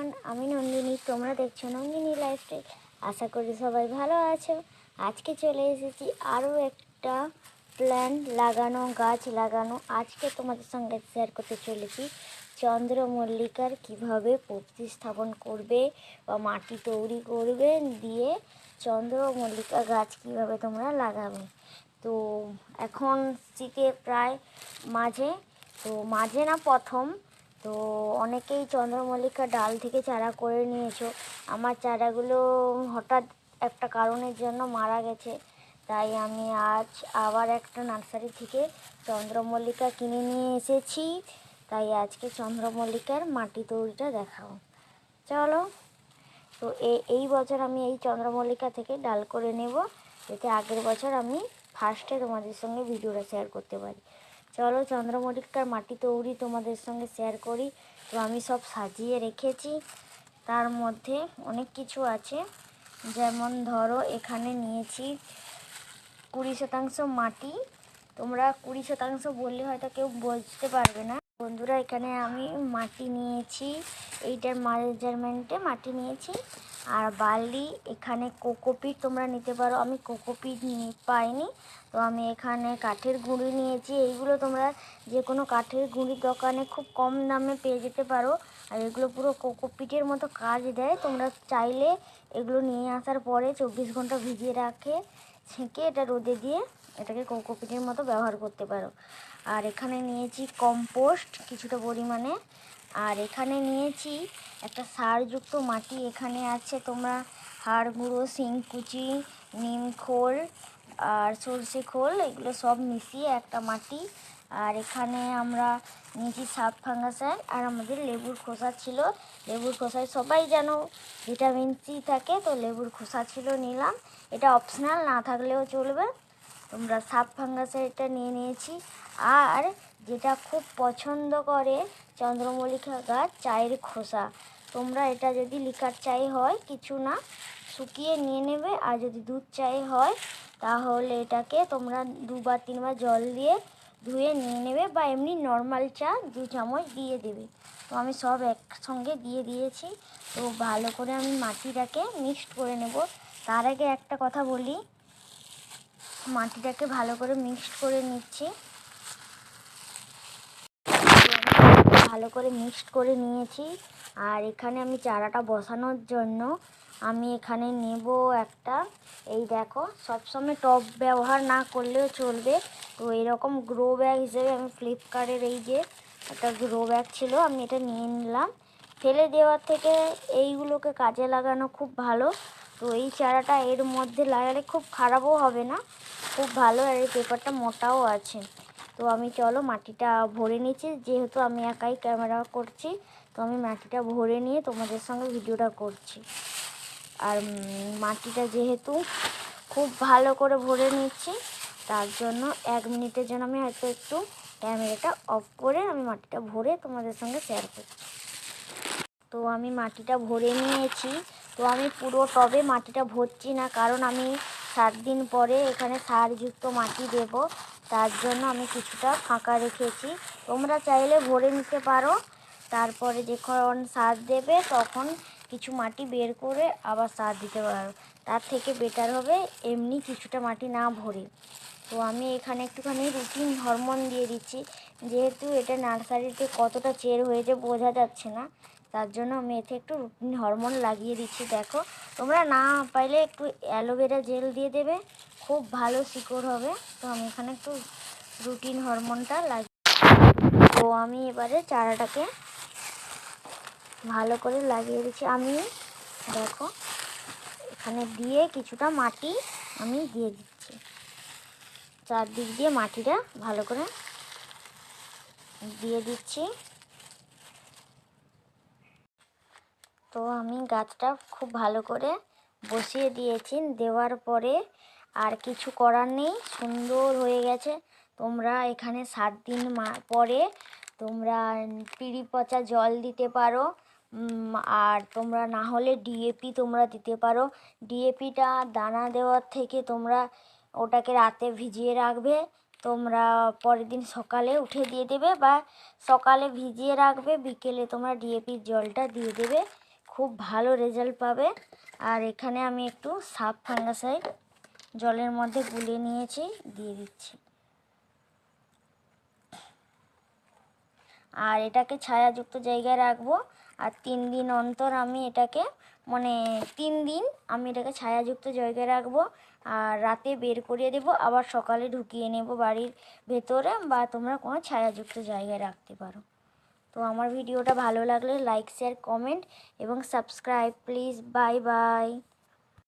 Everyone, আমি নন্দিনী। তোমরা দেখছো নন্দিনী লাইফস্টাইল। আশা করি সবাই ভালো আছো। আজকে চলে এসেছি আরও একটা প্ল্যান্ট লাগানো, গাছ লাগানো। আজকে তোমাদের সঙ্গে শেয়ার করতে চলেছি চন্দ্রমল্লিকার কিভাবে প্রতিস্থাপন করবে বা মাটি তৈরি করবে, দিয়ে চন্দ্রমল্লিকা গাছ কিভাবে তোমরা লাগাবে। তো এখন শীতে প্রায় মাঝে না প্রথম। তো অনেকেই চন্দ্রমল্লিকা ডাল থেকে চারা করে নিয়েছো। আমার চারাগুলো হঠাৎ একটা কারণের জন্য মারা গেছে, তাই আমি আজ আবার একটা নার্সারি থেকে চন্দ্রমল্লিকা কিনে নিয়ে এসেছি। তাই আজকে চন্দ্রমল্লিকার মাটি তৈরিটা দেখাবো, চলো। তো এই বছর আমি এই চন্দ্রমল্লিকা থেকে ডাল করে নেব, যাতে আগের বছর আমি ফার্স্টে তোমাদের সঙ্গে ভিডিওটা শেয়ার করতে পারি। চলো চন্দ্রমল্লিকার মাটি তৈরি তোমাদের সঙ্গে শেয়ার করি। তো আমি সব সাজিয়ে রেখেছি, তার মধ্যে অনেক কিছু আছে। যেমন ধরো এখানে নিয়েছি 20% মাটি। তোমরা 20% বললে হয়তো কেউ বুঝতে পারবে না বন্ধুরা। এখানে আমি মাটি নিয়েছি, এইটার মেজারমেন্টে মাটি নিয়েছি। আর বালি, এখানে কোকোপিট তোমরা নিতে পারো, আমি কোকোপিট পাইনি, তো আমি এখানে কাঠের গুঁড়ি নিয়েছি। এইগুলো তোমরা যে কোনো কাঠের গুঁড়ির দোকানে খুব কম দামে পেয়ে যেতে পারো। আর এগুলো পুরো কোকোপিটের মতো কাজ দেয়। তোমরা চাইলে এগুলো নিয়ে আসার পরে 24 ঘন্টা ভিজিয়ে রাখে ছেঁকে এটা রোদে দিয়ে এটাকে কোকোপিটের মতো ব্যবহার করতে পারো। আর এখানে নিয়েছি কম্পোস্ট কিছুটা পরিমাণে। আর এখানে নিয়েছি একটা সারযুক্ত মাটি। এখানে আছে তোমরা হাড় গুঁড়ো, শিংকুচি, নিম খোল আর সরষে খোল, এগুলো সব মিশিয়ে একটা মাটি। আর এখানে আমরা নিয়েছি সাব ফাঙ্গাসাইড। আর আমাদের লেবুর খোসা ছিল, লেবুর খোসায় সবাই জানো ভিটামিন সি থাকে, তো লেবুর খোসা ছিল নিলাম। এটা অপশনাল, না থাকলেও চলবে। তোমরা সাব ফাঙ্গাসাইডটা নিয়ে নিয়েছি। আর যেটা খুব পছন্দ করে চন্দ্রমল্লিকা গাছ, চায়ের খোসা। তোমরা এটা যদি লিকার চাই হয় কিছু না, শুকিয়ে নিয়ে নেবে। আর যদি দুধ চাই হয় তাহলে এটাকে তোমরা 2 বা 3 বার জল দিয়ে ধুয়ে নিয়ে নেবে, বা এমনি নর্মাল চা 2 চামচ দিয়ে দেবে। তো আমি সব একসঙ্গে দিয়ে দিয়েছি। তো ভালো করে আমি মাটিটাকে মিক্সড করে নেব। তার আগে একটা কথা বলি, মাটিটাকে ভালো করে মিক্সড করে নিচ্ছি। ভালো করে মিক্সড করে নিয়েছি। আর এখানে আমি চারাটা বসানোর জন্য আমি এখানে নেব একটা, এই দেখো, সবসময় টব ব্যবহার না করলেও চলবে। তো এরকম গ্রো ব্যাগ হিসেবে আমি ফ্লিপকার্টের এই যে একটা গ্রো ব্যাগ ছিল, আমি এটা নিয়ে নিলাম। ফেলে দেওয়ার থেকে এইগুলোকে কাজে লাগানো খুব ভালো। তো এই চারাটা এর মধ্যে লাগালে খুব খারাপও হবে না, খুব ভালো। আর এই পেপারটা মোটাও আছে। তো আমি চলো মাটিটা ভরে নিচ্ছি, যেহেতু আমি একাই ক্যামেরা করছি, তো আমি মাটিটা ভরে নিয়ে তোমাদের সঙ্গে ভিডিওটা করছি। আর মাটিটা যেহেতু খুব ভালো করে ভরে নিচ্ছি, তার জন্য 1 মিনিটের জন্য আমি হয়তো একটু ক্যামেরাটা অফ করে আমি মাটিটা ভরে তোমাদের সঙ্গে শেয়ার করছি। তো আমি মাটিটা ভরে নিয়েছি। তো আমি পুরো টবে মাটিটা ভরছি না, কারণ আমি 7 দিন পরে এখানে সারযুক্ত মাটি দেব, তার জন্য আমি কিছুটা ফাঁকা রেখেছি। তোমরা চাইলে ভরে নিতে পারো, তারপরে যখন সার দেবে তখন কিছু মাটি বের করে আবার সার দিতে পারো। তার থেকে বেটার হবে এমনি কিছুটা মাটি না ভরে। তো আমি এখানে একটুখানি রুটিন হরমোন দিয়ে দিচ্ছি, যেহেতু এটা নার্সারিতে কতটা চের হয়েছে বোঝা যাচ্ছে না, তার জন্য আমি এতে একটু রুটিন হরমোন লাগিয়ে দিচ্ছি। দেখো, তোমরা না পাইলে একটু অ্যালোভেরা জেল দিয়ে দেবে, খুব ভালো শিকড় হবে। তো আমি এখানে একটু রুটিন হরমোনটা লাগিয়ে, তো আমি এবারে চারাটাকে ভালো করে লাগিয়ে দিচ্ছি। আমি দেখো এখানে দিয়ে কিছুটা মাটি আমি দিয়ে দিচ্ছি, চারদিক দিয়ে মাটিটা ভালো করে দিয়ে দিচ্ছি। তো আমি গাছটা খুব ভালো করে বসিয়ে দিয়েছি, দেওয়ার পরে আর কিছু করার নেই, সুন্দর হয়ে গেছে। তোমরা এখানে 7 দিন পরে তোমরা পিঁড়ি পচা জল দিতে পারো। আর তোমরা না হলে ডিএপি তোমরা দিতে পারো। ডিএপিটা দানা দেওয়ার থেকে তোমরা ওটাকে রাতে ভিজিয়ে রাখবে, তোমরা পরের দিন সকালে উঠে দিয়ে দেবে, বা সকালে ভিজিয়ে রাখবে, বিকেলে তোমরা ডিএপির জলটা দিয়ে দেবে। খুব ভালো রেজাল্ট পাবে। আর এখানে আমি একটু সাব ফাঙ্গাসাইড জলের মধ্যে গুলে নিয়েছি, দিয়ে দিচ্ছি। আর এটাকে ছায়াযুক্ত জায়গায় রাখবো। আর 3 দিন অন্তর আমি এটাকে 3 দিন আমি এটাকে ছায়াযুক্ত জায়গায় রাখবো। আর রাতে বের করে দেবো, আবার সকালে ঢুকিয়ে নেব বাড়ির ভেতরে, বা তোমরা কোনো ছায়াযুক্ত জায়গায় রাখতে পারো। তো আমার ভিডিওটা ভালো লাগলে লাইক, শেয়ার, কমেন্ট এবং সাবস্ক্রাইব প্লিজ। Bye bye.